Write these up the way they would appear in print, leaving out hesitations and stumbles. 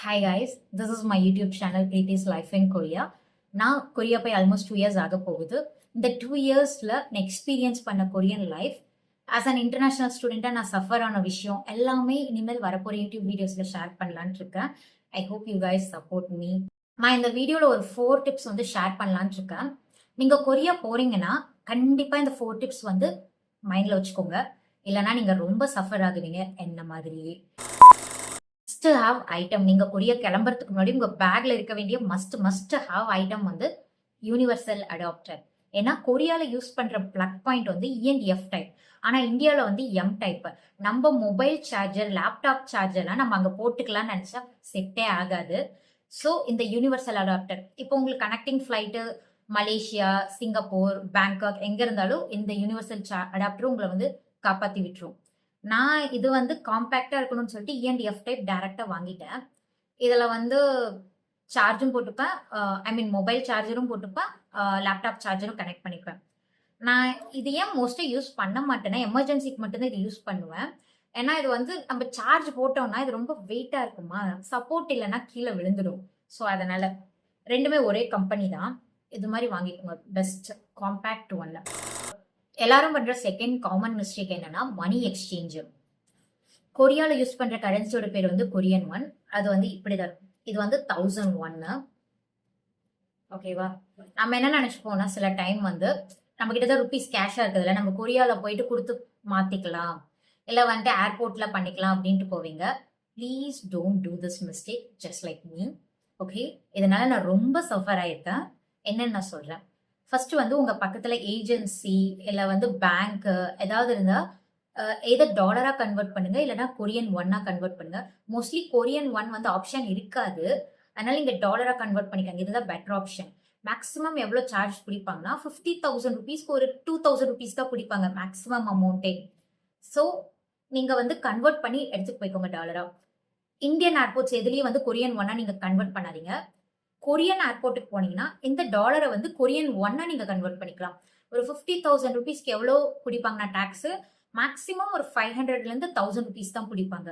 Hi guys, this is my YouTube channel Preeti's Life in Korea. நான் Korea போய் almost 2 years ஆக போகுது. இந்த 2 yearsல நான் எக்ஸ்பீரியன்ஸ் பண்ண Korean life as an international ஸ்டூடெண்டா நான் சஃபர் ஆன விஷயம் எல்லாமே இனிமேல் வரப்போற யூடியூப் வீடியோஸ்ல ஷேர் பண்ணலான்னு இருக்கேன். I hope you guys support me. நான் இந்த வீடியோல ஒரு 4 டிப்ஸ் ஷேர் பண்ணலான்னு இருக்கேன். நீங்க கொரியா போறீங்கன்னா கண்டிப்பா இந்த 4 டிப்ஸ் மைண்ட்ல வச்சுக்கோங்க. இல்லைன்னா நீங்க ரொம்ப சஃபர் ஆகுவீங்க என்ன மாதிரி. Must have item. நீங்க கொரியா கிளம்புறதுக்கு முன்னாடி உங்க பேக்ல இருக்க வேண்டிய must have item universal adapter. ஏன்னா கொரியால யூஸ் பண்ற பிளக் பாயிண்ட் இஎன்எஃப் டைப், ஆனா இந்தியால எம் டைப். நம்ம மொபைல் சார்ஜர், லேப்டாப் சார்ஜர்லாம் நம்ம அங்க போட்டுக்கலாம்னு நினைச்சா செட்டே ஆகாது. ஸோ இந்த யூனிவர்சல் அடாப்டர் இப்போ உங்களுக்கு connecting flight Malaysia, Singapore, Bangkok எங்க இருந்தாலும் இந்த யூனிவர்சல் அடாப்டர் உங்களை காப்பாத்தி விட்டுரும். நான் இது காம்பேக்டா இருக்கணும்னு சொல்லிட்டு இஎன்டிஎஃப் டைப் டைரக்டா வாங்கிட்டேன். இதுல சார்ஜும் போட்டுப்பேன், ஐ மீன் மொபைல் சார்ஜரும் போட்டுப்பேன், லேப்டாப் சார்ஜரும் கனெக்ட் பண்ணிப்பேன். நான் இது ஏன் மோஸ்டா யூஸ் பண்ண மாட்டேன்னா எமர்ஜென்சிக்கு மட்டும்தான் இது யூஸ் பண்ணுவேன். ஏன்னா இது நம்ம சார்ஜ் போட்டோம்னா இது ரொம்ப வெயிட்டா இருக்குமா, சப்போர்ட் இல்லைன்னா கீழே விழுந்துடும். ஸோ அதனால ரெண்டுமே ஒரே கம்பெனி தான். இது மாதிரி வாங்கிக்கோங்க, பெஸ்ட் காம்பேக்ட் ஒன்ல. எல்லாரும் பண்ற செகண்ட் காமன் மிஸ்டேக் என்னன்னா மணி எக்ஸ்சேஞ்சு. கொரியால யூஸ் பண்ற கரன்சியோட பேர் கொரியன் ஒன். அது இப்படிதான் இருக்கும். இது 1001. ஓகேவா? நம்ம என்ன நினைச்சுப்போம்னா சில டைம் நம்ம கிட்டதான் ருபீஸ் கேஷா இருக்குதுல்ல, நம்ம கொரியால போயிட்டு கொடுத்து மாத்திக்கலாம், இல்ல ஏர்போர்ட்ல பண்ணிக்கலாம் அப்படின்ட்டு போவீங்க. Please don't do this mistake just like me. Okay, இதனால நான் ரொம்ப சஃபர் ஆயிருக்கேன். என்னன்னு நான் சொல்றேன். ஃபர்ஸ்ட் உங்க பக்கத்துல ஏஜென்சி இல்ல பேங்க் ஏதாவது இருந்தா ஏதோ டாலரா கன்வெர்ட் பண்ணுங்க, இல்லைன்னா கொரியன் ஒன்னா கன்வெர்ட் பண்ணுங்க. மோஸ்ட்லி கொரியன் ஒன் ஆப்ஷன் இருக்காது, அதனால இங்க டாலரா கன்வெர்ட் பண்ணிக்காங்க. இதுதான் பெட்டர் ஆப்ஷன். மேக்ஸிமம் எவ்வளவு சார்ஜ் பிடிப்பாங்கன்னா 50,000 ருபீஸ்க்கு ஒரு 2,000 ருபீஸ் தான் பிடிப்பாங்க மேக்ஸிமம் அமௌண்ட்டே. ஸோ நீங்க கன்வெர்ட் பண்ணி எடுத்துட்டு போய்க்கோங்க டாலரா. இந்தியன் ஏர்போர்ட்ஸ் எதுலயும் கொரியன் ஒன்னா நீங்க கன்வெர்ட் பண்ணாதீங்க. கொரியன் ஏர்போர்ட்டுக்கு போனீங்கன்னா இந்த டாலரை கொரியன் ஒன்னா நீங்க கன்வெர்ட் பண்ணிக்கலாம். ஒரு 50,000 ருபீஸ்க்கு எவ்வளோ பிடிப்பாங்கன்னா டாக்ஸ் மேக்ஸிமம் ஒரு 500ல இருந்து 1000 ருபீஸ் தான் பிடிப்பாங்க.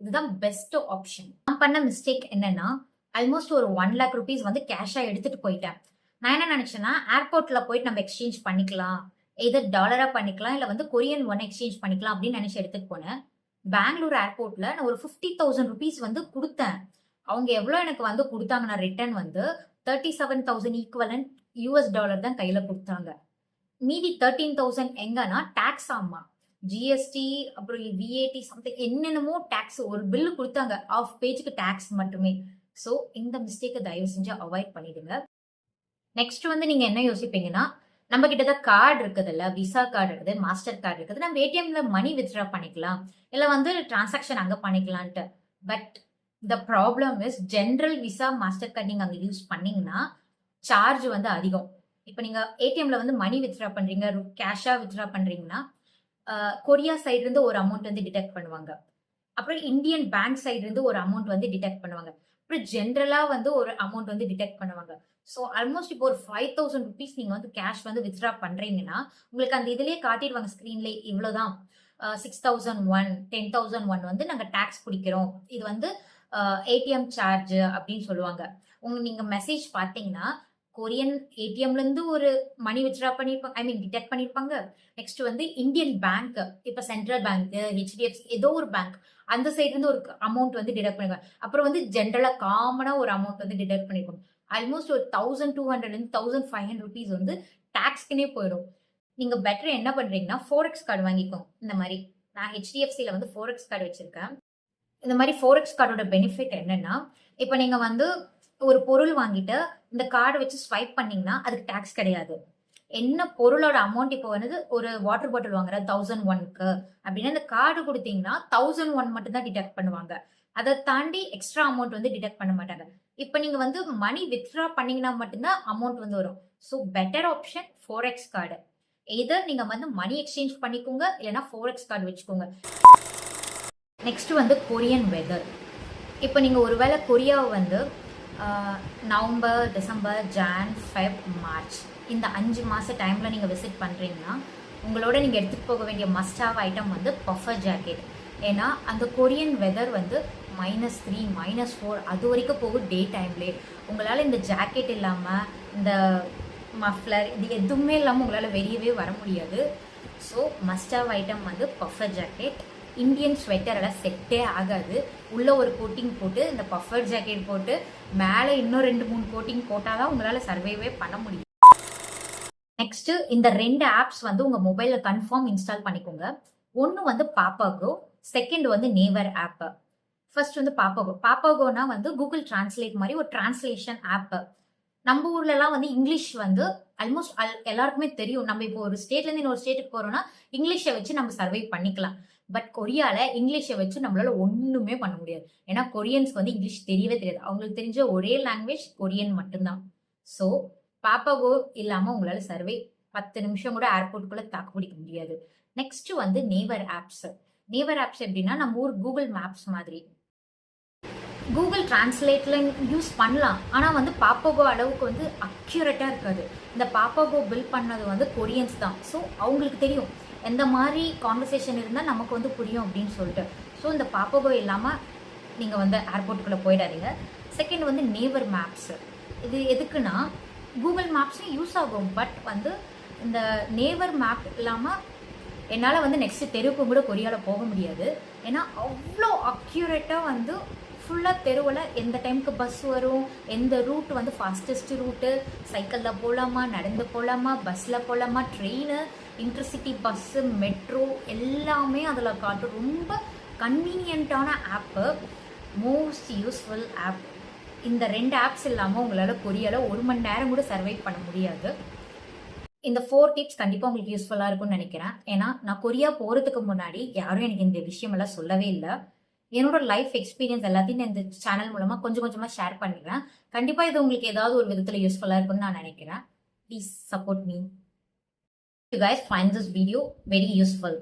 இதுதான் பெஸ்ட் ஆப்ஷன். நான் பண்ண மிஸ்டேக் என்னன்னா ஆல்மோஸ்ட் ஒரு 1 lakh ருபீஸ் கேஷா எடுத்துட்டு போயிட்டேன். நான் என்ன நினைச்சேன்னா ஏர்போர்ட்ல போயிட்டு நம்ம எக்ஸ்சேஞ்ச் பண்ணிக்கலாம், எதோ டாலரா பண்ணிக்கலாம், இல்ல கொரியன் ஒன் எக்ஸ்சேஞ்ச் பண்ணிக்கலாம் அப்படின்னு நினைச்சு எடுத்துட்டு போனேன். பெங்களூர் ஏர்போர்ட்ல நான் ஒரு 50,000 ருபீஸ் கொடுத்தேன். அவங்க எவ்வளவு எனக்கு கொடுத்தாங்கன்னா ரிட்டர்ன் 37,000 ஈக்குவலன்ட் யூஎஸ் டாலர் தான் கையில கொடுத்தாங்க. மீதி 13,000 எங்கன்னா டாக்ஸ். ஆமா, ஜிஎஸ்டி அப்புறம் விஏடி சம்திங் என்னென்னமோ டாக்ஸ் ஒரு பில்லு கொடுத்தாங்க. ஆஃப் பேஜுக்கு டாக்ஸ் மட்டுமே. ஸோ இந்த மிஸ்டேக்கை தயவு செஞ்சு அவாய்ட் பண்ணிடுங்க. நெக்ஸ்ட் நீங்க என்ன யோசிப்பீங்கன்னா நம்ம கிட்டதான் கார்டு இருக்குதுல்ல, விசா கார்டு இருக்குது, மாஸ்டர் கார்டு இருக்குது, நம்ம ஏடிஎம்ல மணி வித்ட்ரா பண்ணிக்கலாம், இல்ல டிரான்சாக்ஷன் அங்க பண்ணிக்கலான்ட்டு. But the problem is general Visa Mastercard நீங்க அங்க யூஸ் பண்ணீங்கன்னா சார்ஜ் அதிகம். இப்போ நீங்க ஏடிஎம்ல மணி வித்ட்ரா பண்றீங்க, கேஷா வித்ட்ரா பண்றீங்கன்னா கொரியா சைடு இருந்து ஒரு அமௌண்ட் டிடெக்ட் பண்ணுவாங்க, அப்புறம் இந்தியன் பேங்க் சைடு இருந்து ஒரு அமௌண்ட் டிடெக்ட் பண்ணுவாங்க, அப்புறம் ஜென்ரலா ஒரு அமௌண்ட் டிடெக்ட் பண்ணுவாங்க. ஸோ ஆல்மோஸ்ட் இப்போ ஒரு 5,000 ருபீஸ் நீங்க கேஷ் வித்ட்ரா பண்றீங்கன்னா உங்களுக்கு அந்த இதுலயே காட்டிடுவாங்க ஸ்கிரீன்ல, இவ்வளவுதான் 6,001 10,001 நாங்க டாக்ஸ் பிடிக்கிறோம், இது ஏடிஎம் சார்ஜ் அப்படின்னு சொல்லுவாங்க. நீங்க மெசேஜ் பாத்தீங்கன்னா கொரியன் ஏடிஎம்ல இருந்து ஒரு மணி வித்ட்ரா பண்ணிருப்பாங்க, ஐ மீன் டிடெக்ட் பண்ணிருப்பாங்க. நெக்ஸ்ட் இந்தியன் பேங்க், இப்ப சென்ட்ரல் பேங்க், ஹெச்டிஎஃப்சி ஏதோ ஒரு பேங்க் அந்த சைடு இருந்து ஒரு அமௌண்ட் டிடெக்ட் பண்ணிருப்பாங்க. அப்புறம் ஜென்ரலா காமனா ஒரு அமௌண்ட் டிடெக்ட் பண்ணிருப்பாங்க. ஆல்மோஸ்ட் ஒரு 1,200 1,500 ருபீஸ் டாக்ஸ்க்குனே போயிடும். நீங்க பெட்டர் என்ன பண்றீங்கன்னா ஃபோரெக்ஸ் கார்டு வாங்கிக்கோங்க. இந்த மாதிரி நான் ஹெச்டிஎஃப்சில ஃபோரெக்ஸ் கார்டு வச்சிருக்கேன். இந்த மாதிரி ஃபோரெக்ஸ் கார்டோட பெனிஃபிட் என்னன்னா இப்போ நீங்க ஒரு பொருள் வாங்கிட்டு இந்த கார்டை வச்சு ஸ்வைப் பண்ணீங்கன்னா அதுக்கு டாக்ஸ் கிடையாது. என்ன பொருளோட அமௌண்ட் இப்போ ஒரு வாட்டர் பாட்டில் வாங்குற 1,001க்கு அப்படின்னா இந்த கார்டு கொடுத்தீங்கன்னா 1,001 மட்டும் தான் டிடெக்ட் பண்ணுவாங்க. அதை தாண்டி எக்ஸ்ட்ரா அமௌண்ட் டிடெக்ட் பண்ண மாட்டாங்க. இப்போ நீங்க மணி வித்ட்ரா பண்ணீங்கன்னா மட்டும்தான் அமௌண்ட் வரும். So better option forex card. Either நீங்க மணி எக்ஸ்சேஞ்ச் பண்ணிக்கோங்க, இல்லைன்னா ஃபோரெக்ஸ் கார்டு வச்சுக்கோங்க. Next Korean weather. இப்போ நீங்கள் ஒருவேளை கொரியாவை November, December, Jan, Feb, March இந்த 5 மாத டைமில் நீங்கள் விசிட் பண்ணுறீங்கன்னா உங்களோட நீங்கள் எடுத்துகிட்டு போக வேண்டிய must have item buffer jacket. ஏன்னா அந்த கொரியன் வெதர் -3 -4 அது வரைக்கும் போகும் டே டைம்லேயே. உங்களால் இந்த ஜாக்கெட் இல்லாமல் இந்த மஃப்ளர் இது எதுவுமே இல்லாமல் உங்களால் வெளியவே வர முடியாது. ஸோ மஸ்ட் ஹேவ் ஐட்டம் வந்து பஃபர் ஜாக்கெட். இந்தியன் ஸ்வெட்டர் எல்லாம் செட்டே ஆகாது. உள்ளே ஒரு கோட்டிங் போட்டு இந்த பஃபர் ஜாக்கெட் போட்டு மேலே இன்னும் 2-3 கோட்டிங் போட்டால் தான் உங்களால் சர்வைவே பண்ண முடியும். நெக்ஸ்ட்டு இந்த 2 ஆப்ஸ் வந்து உங்கள் மொபைலில் கன்ஃபார்ம் இன்ஸ்டால் பண்ணிக்கோங்க. ஒன்று வந்து பாப்பாகோ, செகண்ட் வந்து நேவர் ஆப். ஃபர்ஸ்ட் வந்து பாப்பாகோனா வந்து கூகுள் டிரான்ஸ்லேட் மாதிரி ஒரு டிரான்ஸ்லேஷன் ஆப். நம்ம ஊர்லலாம் வந்து இங்கிலீஷ் வந்து ஆல்மோஸ்ட் எல்லாருக்குமே தெரியும். நம்ம இப்போ ஒரு ஸ்டேட்லேருந்து இன்னொரு ஸ்டேட்டுக்கு போகிறோம்னா இங்கிலீஷை வச்சு நம்ம சர்வை பண்ணிக்கலாம். பட் கொரியாவில் இங்கிலீஷை வச்சு நம்மளால ஒன்றுமே பண்ண முடியாது. ஏன்னா கொரியன்ஸ்க்கு வந்து இங்கிலீஷ் தெரியவே தெரியாது. அவங்களுக்கு தெரிஞ்ச ஒரே லாங்குவேஜ் கொரியன் மட்டும்தான். ஸோ பாப்பாகோ இல்லாமல் உங்களால் சர்வை 10 நிமிஷம் கூட ஏர்போர்ட்டுக்குள்ளே தாக்கு பிடிக்க முடியாது. நெக்ஸ்ட் வந்து நேவர் ஆப்ஸ். நேவர் ஆப்ஸ் எப்படின்னா நம்ம ஊர் கூகுள் மேப்ஸ் மாதிரி. கூகுள் டிரான்ஸ்லேட்ல யூஸ் பண்ணலாம். ஆனால் வந்து பாப்பாகோ அளவுக்கு வந்து அக்யூரேட்டாக இருக்காது. இந்த பாப்பாகோ பில்ட் பண்ணது வந்து கொரியன்ஸ் தான். ஸோ அவங்களுக்கு தெரியும் எந்த மாதிரி கான்வர்சேஷன் இருந்தால் நமக்கு வந்து புரியும் அப்படின்னு சொல்லிட்டு. ஸோ இந்த பாப்பாகோ இல்லாமல் நீங்கள் வந்து ஏர்போர்ட்டுக்குள்ளே போயிடாதீங்க. செகண்ட் வந்து நேவர் மேப்ஸ். இது எதுக்குன்னா கூகுள் மேப்ஸும் யூஸ் ஆகும். பட் வந்து இந்த நேவர் மேப் இல்லாமல் என்னால் வந்து நெக்ஸ்ட் தெருவுக்கு கூட கொரியாவில் போக முடியாது. ஏன்னா அவ்வளோ அக்யூரேட்டாக வந்து ஃபுல்லாக தெருவில் எந்த டைமுக்கு பஸ் வரும், எந்த ரூட் வந்து ஃபாஸ்டஸ்ட் ரூட்டு, சைக்கிளில் போகலாமா, நடந்து போகலாமா, பஸ்ஸில் போகலாமா, ட்ரெயின், இன்டர்சிட்டி பஸ்ஸு, மெட்ரோ எல்லாமே அதில் காட்டும். ரொம்ப கன்வீனியண்ட்டான ஆப்பு, மோஸ்ட் யூஸ்ஃபுல் ஆப். இந்த 2 ஆப்ஸ் இல்லாமல் உங்களால் கொரியாவில் 1 மணி நேரம் கூட சர்வை பண்ண முடியாது. இந்த 4 டிப்ஸ் கண்டிப்பாக உங்களுக்கு யூஸ்ஃபுல்லாக இருக்கும்னு நினைக்கிறேன். ஏன்னா நான் கொரியா போகிறதுக்கு முன்னாடி யாரும் எனக்கு இந்த விஷயமெல்லாம் சொல்லவே இல்லை. என்னோட லைஃப் எக்ஸ்பீரியன்ஸ் எல்லாத்தையும் நான் இந்த சேனல் மூலமாக கொஞ்சம் கொஞ்சமாக ஷேர் பண்ணிடுறேன். கண்டிப்பாக இது உங்களுக்கு ஏதாவது ஒரு விதத்தில் யூஸ்ஃபுல்லாக இருக்கும்னு நான் நினைக்கிறேன். Please support me. You guys find this video very useful.